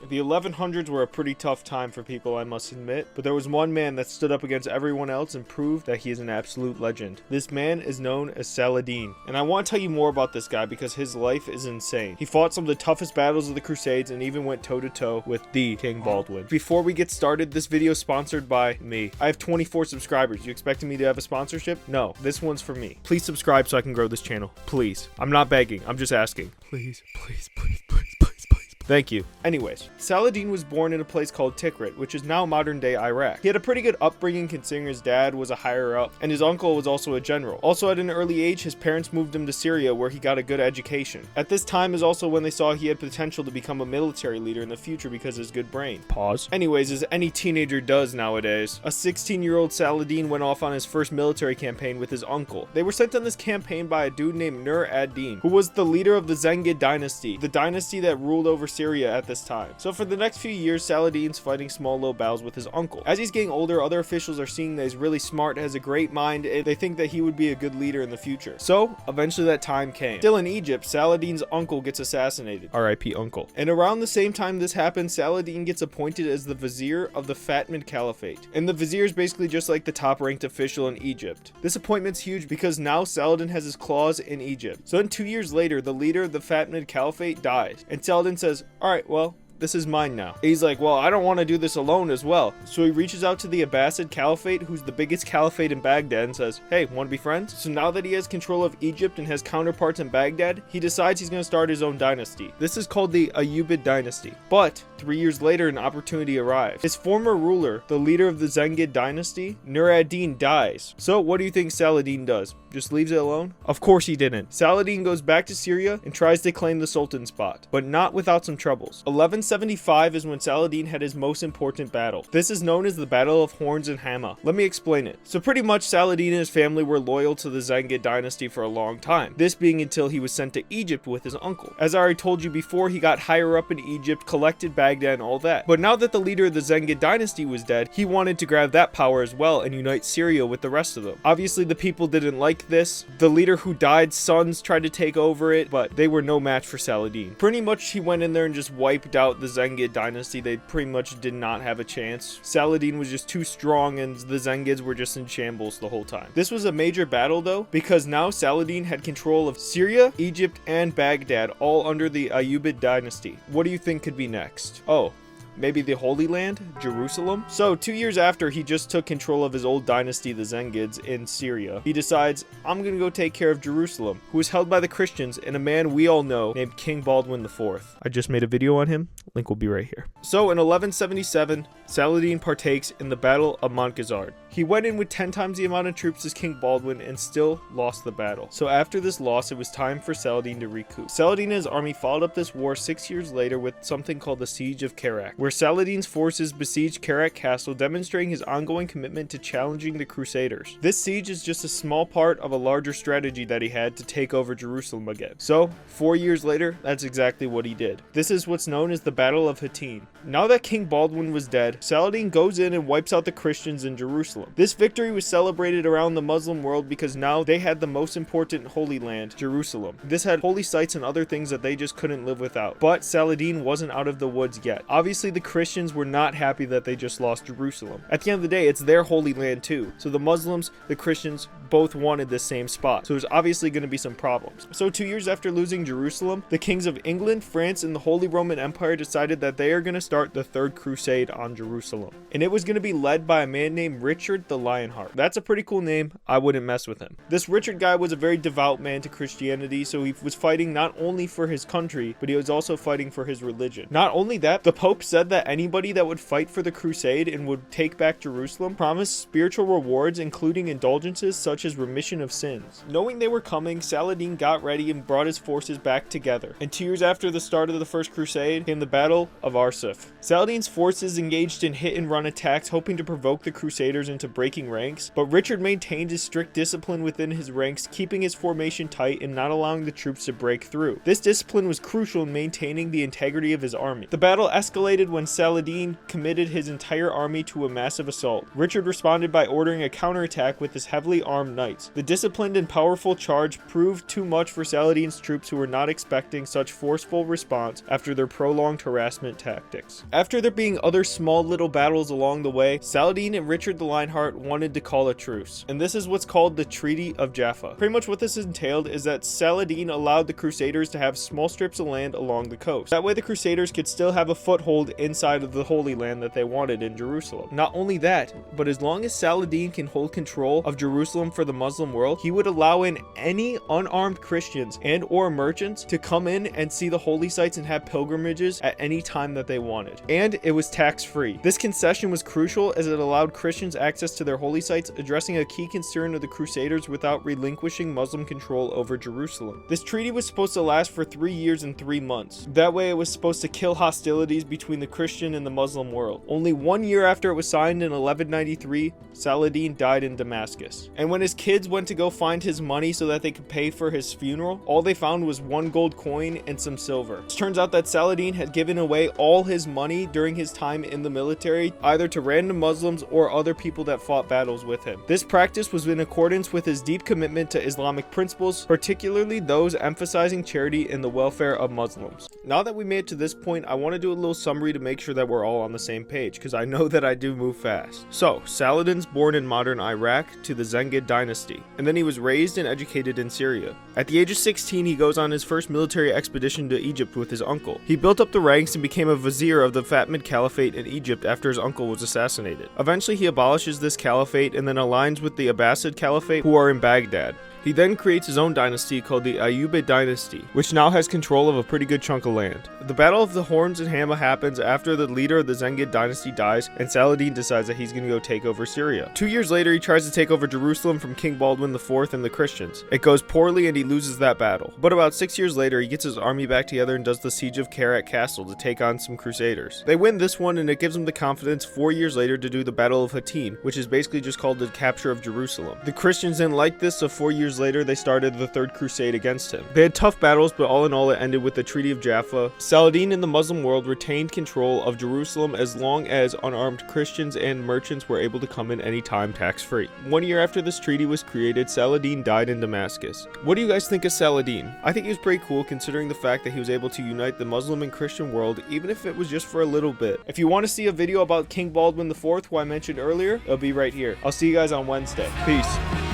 The 1100s were a pretty tough time for people, I must admit, but there was one man that stood up against everyone else and proved that he is an absolute legend. This man is known as Saladin, and I want to tell you more about this guy because his life is insane. He fought some of the toughest battles of the Crusades and even went toe-to-toe with the King Baldwin. Before we get started, this video is sponsored by me. I have 24 subscribers. You expecting me to have a sponsorship? No, this one's for me. Please subscribe so I can grow this channel. Please. I'm not begging. I'm just asking. Please, please, please, please, please. Thank you. Anyways, Saladin was born in a place called Tikrit, which is now modern-day Iraq. He had a pretty good upbringing considering his dad was a higher-up, and his uncle was also a general. Also, at an early age, his parents moved him to Syria, where he got a good education. At this time is also when they saw he had potential to become a military leader in the future because of his good brain. Pause. Anyways, as any teenager does nowadays, a 16-year-old Saladin went off on his first military campaign with his uncle. They were sent on this campaign by a dude named Nur ad-Din, who was the leader of the Zengid dynasty, the dynasty that ruled over Syria at this time. So for the next few years, Saladin's fighting small little battles with his uncle. As he's getting older, other officials are seeing that he's really smart, has a great mind, and they think that he would be a good leader in the future. So eventually that time came. Still in Egypt, Saladin's uncle gets assassinated. R.I.P. uncle. And around the same time this happens, Saladin gets appointed as the vizier of the Fatimid Caliphate. And the vizier is basically just like the top ranked official in Egypt. This appointment's huge because now Saladin has his claws in Egypt. So then 2 years later, the leader of the Fatimid Caliphate dies. And Saladin says, alright, well, this is mine now. He's like, well, I don't want to do this alone as well. So he reaches out to the Abbasid Caliphate, who's the biggest caliphate in Baghdad, and says, hey, want to be friends? So now that he has control of Egypt and has counterparts in Baghdad, he decides he's going to start his own dynasty. This is called the Ayyubid dynasty. But 3 years later, an opportunity arrives. His former ruler, the leader of the Zengid dynasty, Nur ad-Din, dies. So what do you think Saladin does? Just leaves it alone? Of course he didn't. Saladin goes back to Syria and tries to claim the Sultan spot, but not without some troubles. 1175 is when Saladin had his most important battle. This is known as the Battle of Horns and Hama. Let me explain it. So pretty much Saladin and his family were loyal to the Zengid dynasty for a long time, this being until he was sent to Egypt with his uncle. As I already told you before, he got higher up in Egypt, collected Baghdad and all that. But now that the leader of the Zengid dynasty was dead, he wanted to grab that power as well and unite Syria with the rest of them. Obviously the people didn't like this. The leader who died's sons tried to take over it, but they were no match for Saladin. Pretty much he went in there and just wiped out the Zengid dynasty. They pretty much did not have a chance. Saladin was just too strong and the Zengids were just in shambles the whole time. This was a major battle though, because now Saladin had control of Syria, Egypt, and Baghdad, all under the Ayyubid dynasty. What do you think could be next? Oh, maybe the Holy Land, Jerusalem? So 2 years after he just took control of his old dynasty, the Zengids, in Syria, he decides, I'm gonna go take care of Jerusalem, who was held by the Christians and a man we all know named King Baldwin IV. I just made a video on him. Link will be right here. So in 1177, Saladin partakes in the Battle of Montgazard. He went in with 10 times the amount of troops as King Baldwin and still lost the battle. So after this loss, it was time for Saladin to recoup. Saladin and his army followed up this war 6 years later with something called the Siege of Kerak, where Saladin's forces besieged Kerak Castle, demonstrating his ongoing commitment to challenging the Crusaders. This siege is just a small part of a larger strategy that he had to take over Jerusalem again. So 4 years later, that's exactly what he did. This is what's known as the Battle of Hattin. Now that King Baldwin was dead, Saladin goes in and wipes out the Christians in Jerusalem. This victory was celebrated around the Muslim world because now they had the most important Holy Land, Jerusalem. This had holy sites and other things that they just couldn't live without. But Saladin wasn't out of the woods yet. Obviously, the Christians were not happy that they just lost Jerusalem. At the end of the day, it's their Holy Land too. So the Muslims, the Christians, both wanted the same spot. So there's obviously going to be some problems. So 2 years after losing Jerusalem, the kings of England, France, and the Holy Roman Empire decided that they are going to start the Third Crusade on Jerusalem. And it was going to be led by a man named Richard the Lionheart. That's a pretty cool name. I wouldn't mess with him. This Richard guy was a very devout man to Christianity, so he was fighting not only for his country, but he was also fighting for his religion. Not only that, the Pope said that anybody that would fight for the crusade and would take back Jerusalem promised spiritual rewards, including indulgences such as remission of sins. Knowing they were coming, Saladin got ready and brought his forces back together. And 2 years after the start of the First Crusade came the Battle of Arsuf. Saladin's forces engaged in hit-and-run attacks, hoping to provoke the Crusaders aversion to breaking ranks, but Richard maintained his strict discipline within his ranks, keeping his formation tight and not allowing the troops to break through. This discipline was crucial in maintaining the integrity of his army. The battle escalated when Saladin committed his entire army to a massive assault. Richard responded by ordering a counterattack with his heavily armed knights. The disciplined and powerful charge proved too much for Saladin's troops, who were not expecting such forceful response after their prolonged harassment tactics. After there being other small little battles along the way, Saladin and Richard the Lionheart wanted to call a truce, and this is what's called the Treaty of Jaffa. Pretty much what this entailed is that Saladin allowed the Crusaders to have small strips of land along the coast. That way the Crusaders could still have a foothold inside of the Holy Land that they wanted in Jerusalem. Not only that, but as long as Saladin can hold control of Jerusalem for the Muslim world, he would allow in any unarmed Christians and or merchants to come in and see the holy sites and have pilgrimages at any time that they wanted. And it was tax-free. This concession was crucial as it allowed Christians access to their holy sites, addressing a key concern of the Crusaders without relinquishing Muslim control over Jerusalem. This treaty was supposed to last for 3 years and 3 months. That way it was supposed to kill hostilities between the Christian and the Muslim world. Only 1 year after it was signed in 1193, Saladin died in Damascus. And when his kids went to go find his money so that they could pay for his funeral, all they found was 1 gold coin and some silver. It turns out that Saladin had given away all his money during his time in the military, either to random Muslims or other people that fought battles with him. This practice was in accordance with his deep commitment to Islamic principles, particularly those emphasizing charity and the welfare of Muslims. Now that we made it to this point, I want to do a little summary to make sure that we're all on the same page, because I know that I do move fast. So, Saladin's born in modern Iraq to the Zengid dynasty, and then he was raised and educated in Syria. At the age of 16, he goes on his first military expedition to Egypt with his uncle. He built up the ranks and became a vizier of the Fatimid Caliphate in Egypt after his uncle was assassinated. Eventually, he abolishes this caliphate and then aligns with the Abbasid Caliphate, who are in Baghdad. He then creates his own dynasty called the Ayyubid dynasty, which now has control of a pretty good chunk of land. The Battle of the Horns in Hama happens after the leader of the Zengid dynasty dies, and Saladin decides that he's going to go take over Syria. 2 years later, he tries to take over Jerusalem from King Baldwin IV and the Christians. It goes poorly and he loses that battle. But about 6 years later, he gets his army back together and does the siege of Karat Castle to take on some Crusaders. They win this one, and it gives them the confidence 4 years later to do the Battle of Hattin, which is basically just called the capture of Jerusalem. The Christians didn't like this, so 4 years later, they started the Third Crusade against him. They had tough battles, but all in all, it ended with the Treaty of Jaffa. Saladin and the Muslim world retained control of Jerusalem as long as unarmed Christians and merchants were able to come in anytime tax-free. 1 year after this treaty was created, Saladin died in Damascus. What do you guys think of Saladin? I think he was pretty cool considering the fact that he was able to unite the Muslim and Christian world, even if it was just for a little bit. If you want to see a video about King Baldwin IV, who I mentioned earlier, it'll be right here. I'll see you guys on Wednesday. Peace.